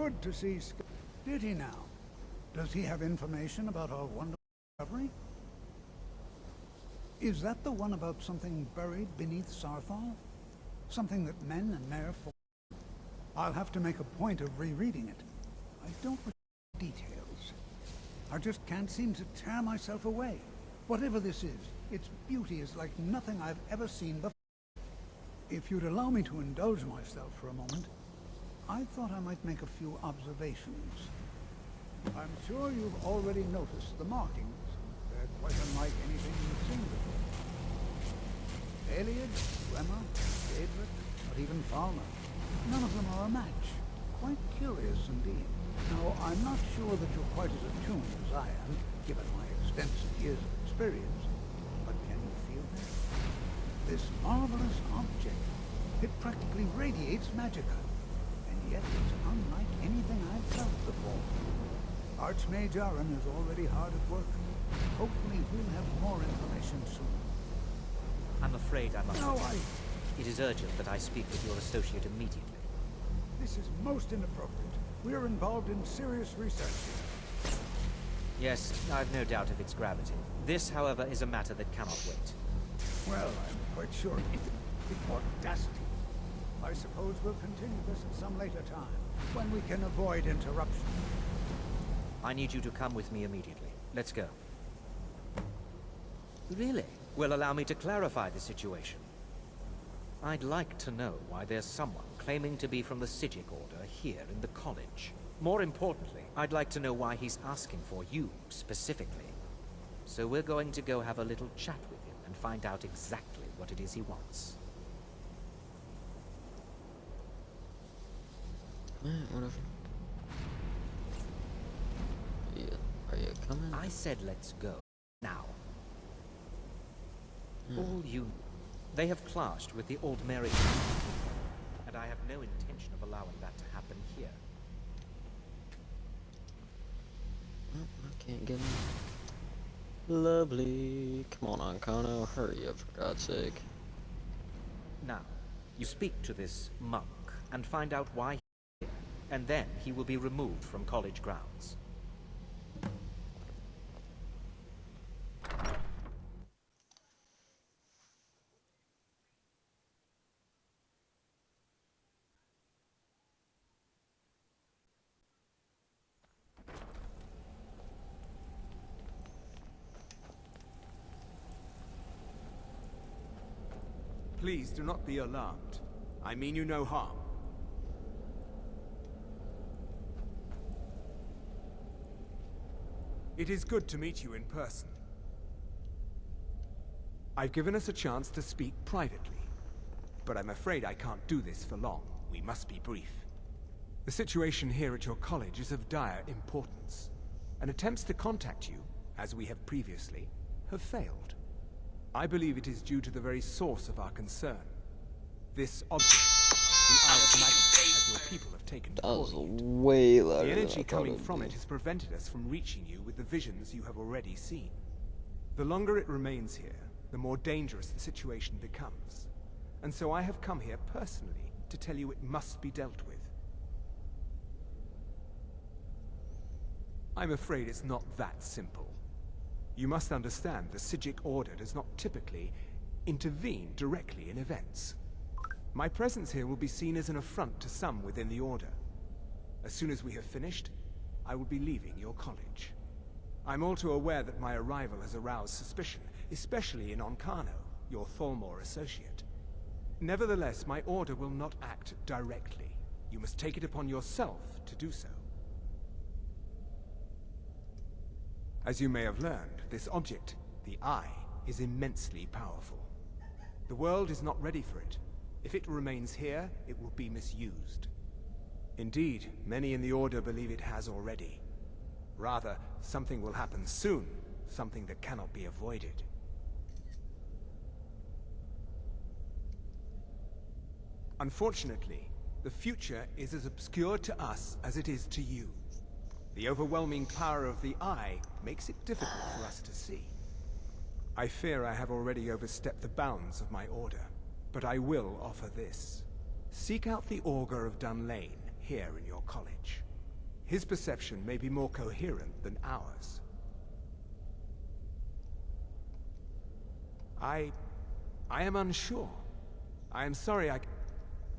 good to see Did he now? Does he have information about our wonderful discovery? Is that the one about something buried beneath Sarthal? Something that men and Mare fought? I'll have to make a point of rereading it. I don't recall details. I just can't seem to tear myself away. Whatever this is, its beauty is like nothing I've ever seen before. If you'd allow me to indulge myself for a moment, I thought I might make a few observations. I'm sure you've already noticed the markings. They're quite unlike anything you've seen before. Aliad, Bremer, Daedric, or even Falmer. None of them are a match. Quite curious indeed. Now, I'm not sure that you're quite as attuned as I am, given my extensive years of experience. But can you feel that? This marvelous object, it practically radiates magicka. And yet it's unlike anything I've felt before. Archmage Aaron is already hard at work. Hopefully we'll have more information soon. I'm afraid I must. No, It is urgent that I speak with your associate immediately. This is most inappropriate. We're involved in serious research here. Yes, I've no doubt of its gravity. This, however, is a matter that cannot wait. Well, I'm quite sure the audacity. I suppose we'll continue this at some later time, when we can avoid interruption. I need you to come with me immediately. Let's go. Really? Well, allow me to clarify the situation. I'd like to know why there's someone claiming to be from the Psijic Order here in the college. More importantly, I'd like to know why he's asking for you, specifically. So we're going to go have a little chat with him and find out exactly what it is he wants. Whatever. Are you coming? I said let's go. Now. All you... They have clashed with the Aldmeri, and I have no intention of allowing that to happen here. Oh, I can't get in. Lovely. Come on, Ancano. Hurry up, for God's sake. Now, you speak to this monk and find out why he's here, and then he will be removed from college grounds. Please do not be alarmed. I mean you no harm. It is good to meet you in person. I've given us a chance to speak privately, but I'm afraid I can't do this for long. We must be brief. The situation here at your college is of dire importance, and attempts to contact you, as we have previously, have failed. I believe it is due to the very source of our concern. This object, the Eye of Magnus, as your people have taken That was before you. way louder. The than energy I thought coming it'd from be. it has prevented us from reaching you with the visions you have already seen. The longer it remains here, the more dangerous the situation becomes. And so I have come here personally to tell you it must be dealt with. I'm afraid it's not that simple. You must understand the Psijic Order does not typically intervene directly in events. My presence here will be seen as an affront to some within the Order. As soon as we have finished, I will be leaving your college. I'm all too aware that my arrival has aroused suspicion, especially in Ancano, your Thalmor associate. Nevertheless, my Order will not act directly. You must take it upon yourself to do so. As you may have learned, this object, the Eye, is immensely powerful. The world is not ready for it. If it remains here, it will be misused. Indeed, many in the Order believe it has already. Rather, something will happen soon, something that cannot be avoided. Unfortunately, the future is as obscure to us as it is to you. The overwhelming power of the Eye makes it difficult for us to see. I fear I have already overstepped the bounds of my Order, but I will offer this. Seek out the Augar of Dunlane here in your college. His perception may be more coherent than ours. I am unsure. I am sorry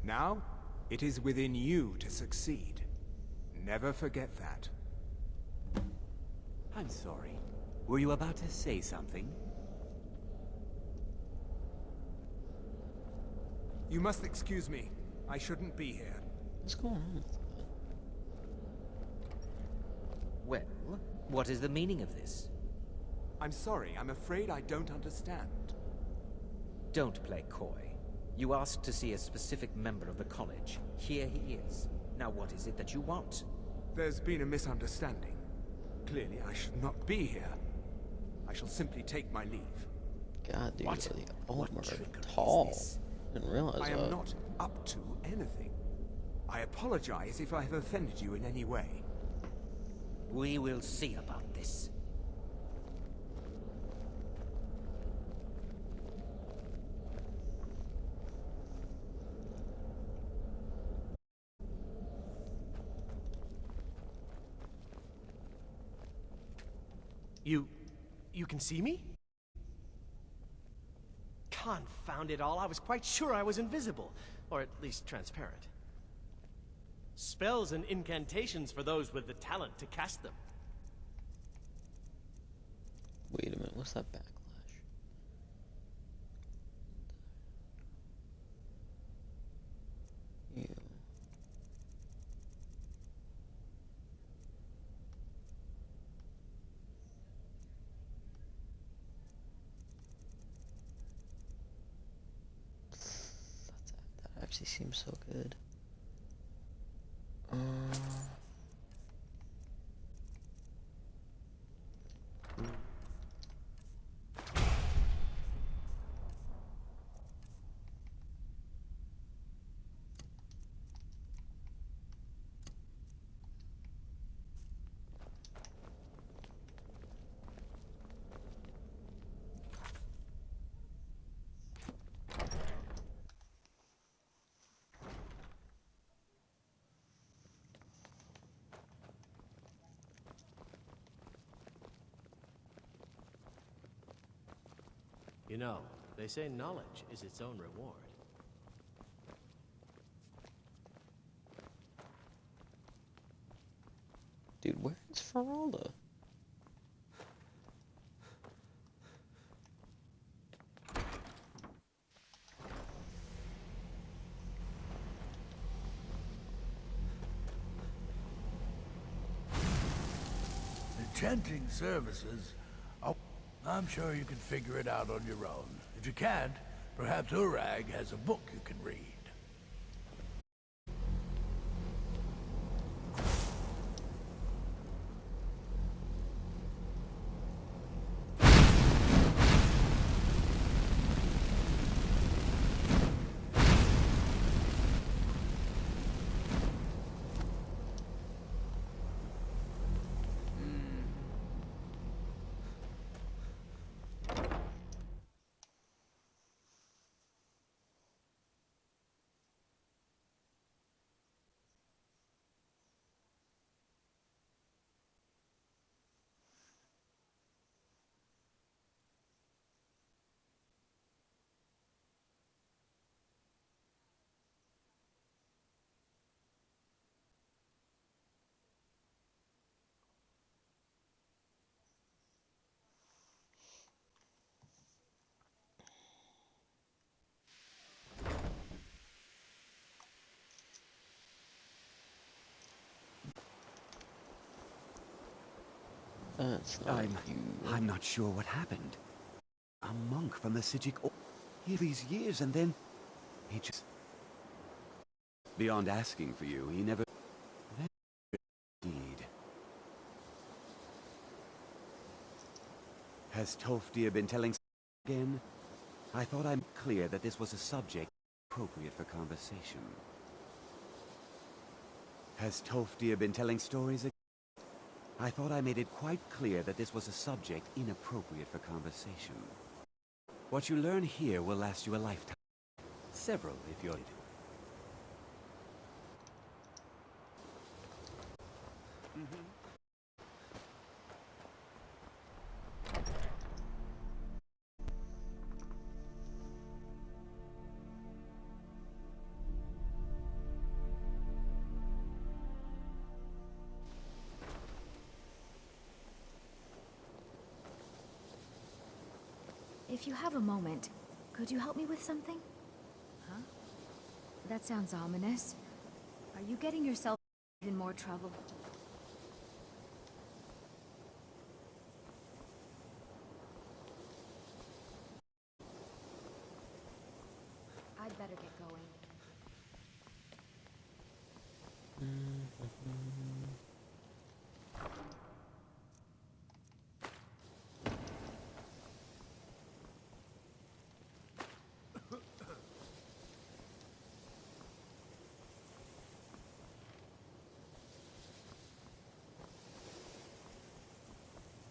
Now, it is within you to succeed. Never forget that. I'm sorry. Were you about to say something? You must excuse me. I shouldn't be here. What's going on with that? Well, what is the meaning of this? I'm sorry, I'm afraid I don't understand. Don't play coy. You asked to see a specific member of the college. Here he is. Now what is it that you want? There's been a misunderstanding. Clearly, I should not be here. I shall simply take my leave. God, dude, What? the What Augar trickery are is tall. this? Didn't realize I that. am not up to anything. I apologize if I have offended you in any way. We will see about this. You can see me? Confound it all, I was quite sure I was invisible, or at least transparent. Spells and incantations for those with the talent to cast them. Wait a minute, what's that backlash? Yeah. That actually seems so good. You know, they say knowledge is its own reward. Dude, where is Feralda? The chanting services, I'm sure you can figure it out on your own. If you can't, perhaps Urag has a book you can read. That's not you. I'm not sure what happened. A monk from the Sijic Order. Here these years and then he just... Beyond asking for you, he never... Indeed. Has Tofdir been telling again? I thought I'm clear that this was a subject appropriate for conversation. Has Tofdir been telling stories again? I thought I made it quite clear that this was a subject inappropriate for conversation. What you learn here will last you a lifetime. Several, if you're... If you have a moment, could you help me with something? Huh? That sounds ominous. Are you getting yourself in more trouble? I'd better get going.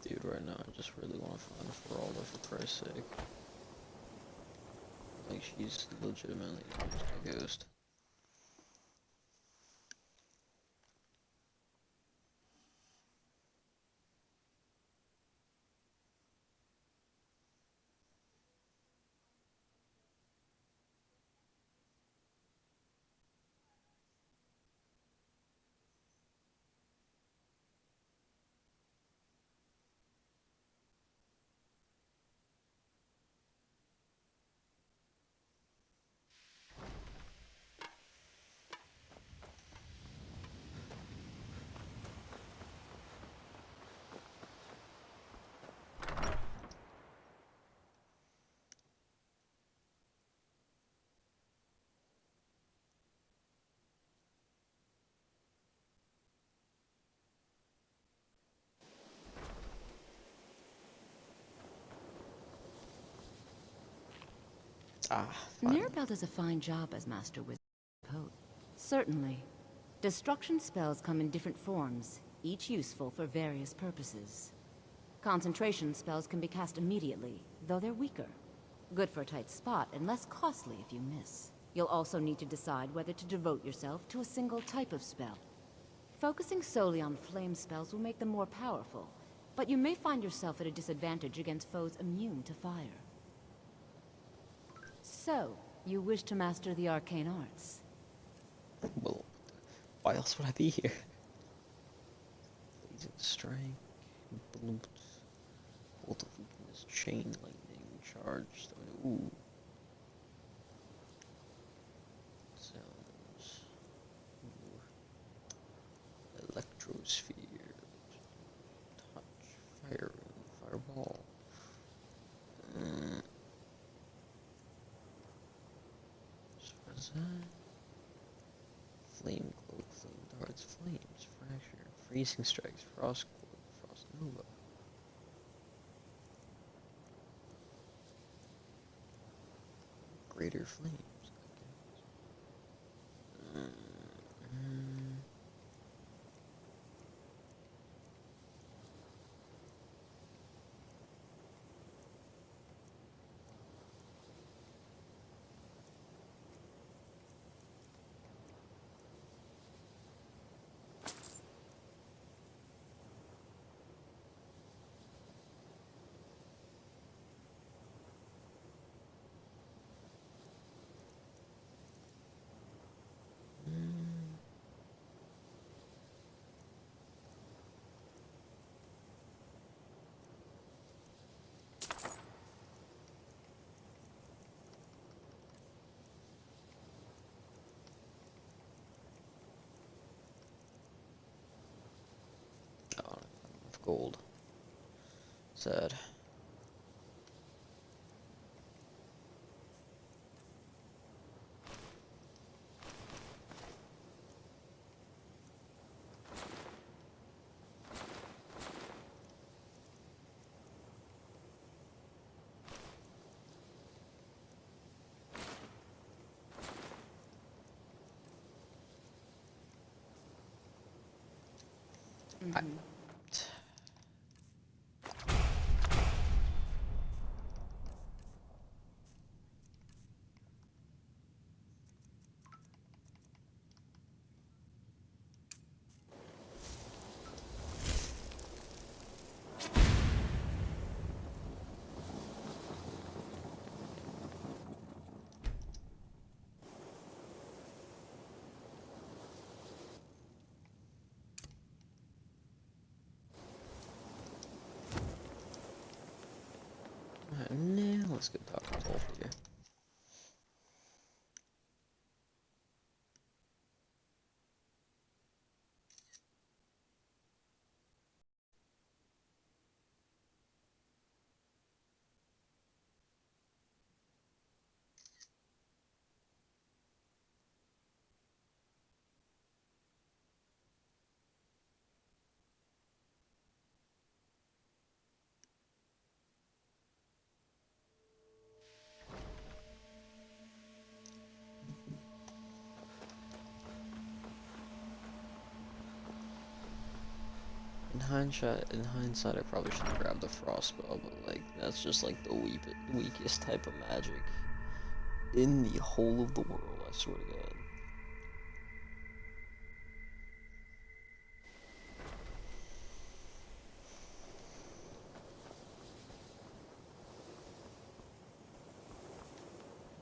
Dude, right now I just really want to find Feralda for Christ's sake. Like, she's legitimately just a ghost. Ah, fine. Mirabelle does a fine job as Master Wizard. Certainly. Destruction spells come in different forms, each useful for various purposes. Concentration spells can be cast immediately, though they're weaker. Good for a tight spot and less costly if you miss. You'll also need to decide whether to devote yourself to a single type of spell. Focusing solely on flame spells will make them more powerful, but you may find yourself at a disadvantage against foes immune to fire. So, you wish to master the arcane arts? Well, why else would I be here? Blazing strength, bolt of weakness, chain lightning, charge. Ooh. Sounds. Ooh. Electrosphere. Touch. Fire. Fireball. What's that? Flame cloak, flame darts, flames, fracture, freezing strikes, frost cloak, frost nova. Greater flames, I guess. Oh, of gold. Sad. Let's go talk to Tolf here. In hindsight, I probably should have grabbed the frostbow, but like that's just like the weakest type of magic in the whole of the world. I swear to God.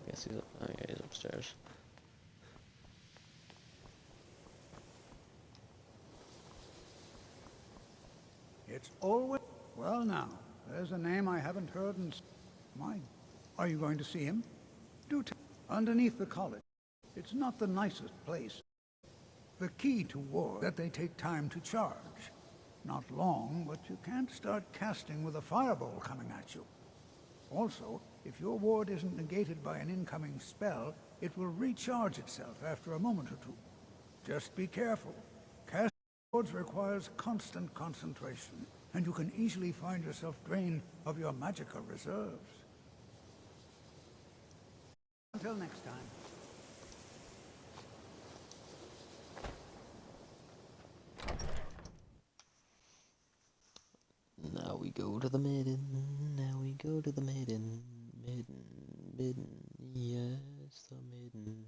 I guess he's up. Oh yeah, he's upstairs. It's always... Well now, there's a name I haven't heard in... My... Are you going to see him? Do tell. Underneath the college. It's not the nicest place. The key to war that they take time to charge. Not long, but you can't start casting with a fireball coming at you. Also, if your ward isn't negated by an incoming spell, it will recharge itself after a moment or two. Just be careful. Casting wards requires constant concentration, and you can easily find yourself drained of your magical reserves. Until next time. Now we go to the Midden. Now we go to the Midden. Midden. Yes, the Midden.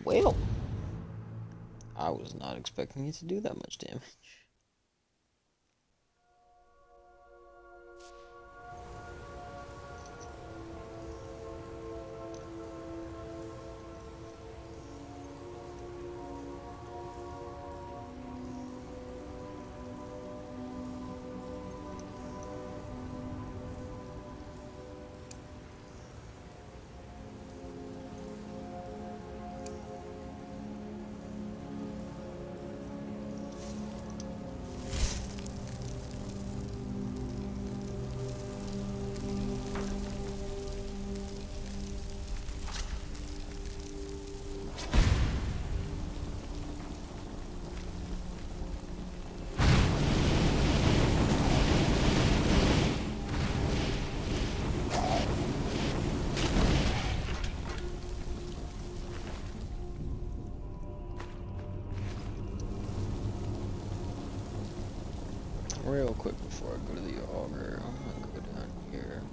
Well, I was not expecting it to do that much damage. quick before I go to the Augar. I'm gonna go down here.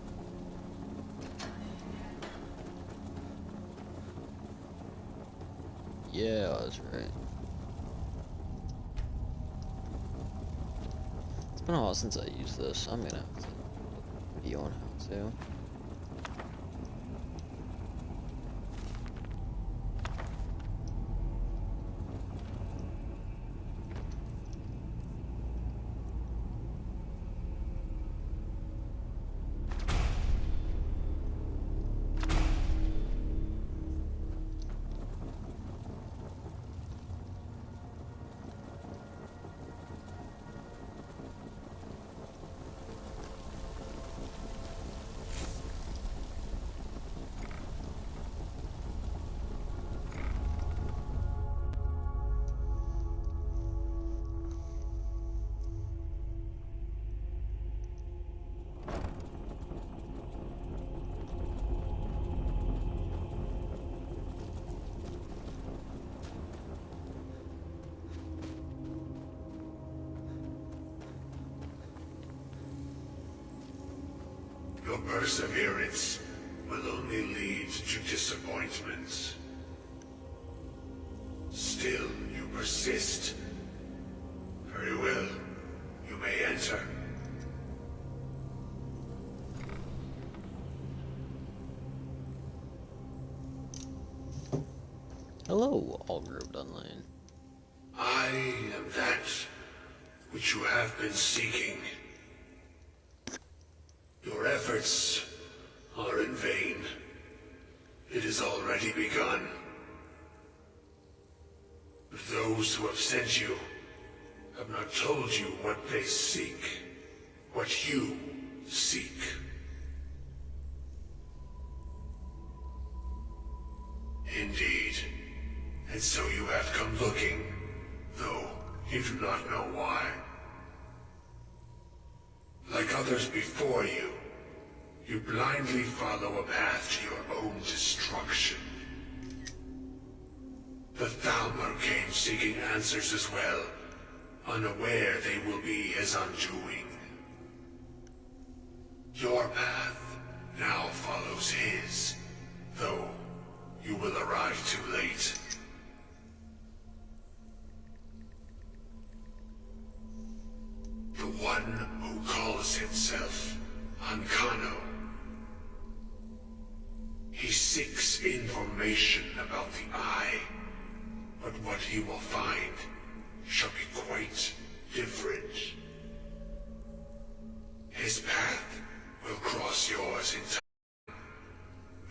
Yeah, that's right. It's been a while since I used this. I'm gonna have to put a video on how to. Your perseverance will only lead to disappointments. Still, you persist. Very well. You may enter. Hello, Augar of Dunlane. I am that which you have been seeking. Your efforts are in vain. It has already begun. But those who have sent you have not told you what they seek, what you seek. Indeed. And so you have come looking, though you do not know why. Like others before you, you blindly follow a path to your own destruction. The Thalmor came seeking answers as well, unaware they will be his undoing. Your path now follows his, though you will arrive too late. The one who calls himself Ancano. He seeks information about the Eye, but what he will find shall be quite different. His path will cross yours in time,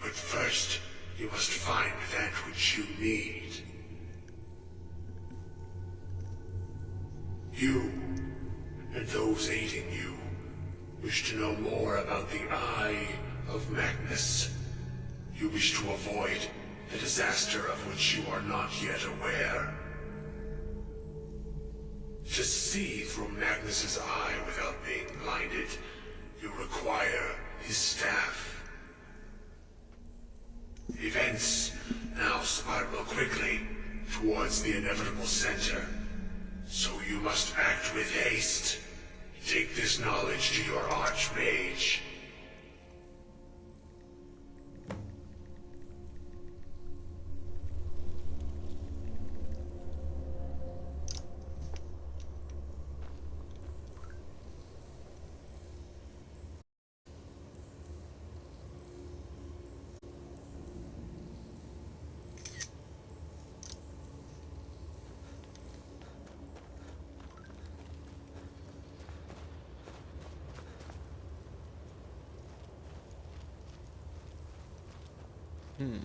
but first you must find that which you need. You and those aiding you wish to know more about the Eye of Magnus. You wish to avoid the disaster of which you are not yet aware. To see through Magnus's eye without being blinded, you require his staff. Events now spiral quickly towards the inevitable center, so you must act with haste. Take this knowledge to your Archmage. Hmm.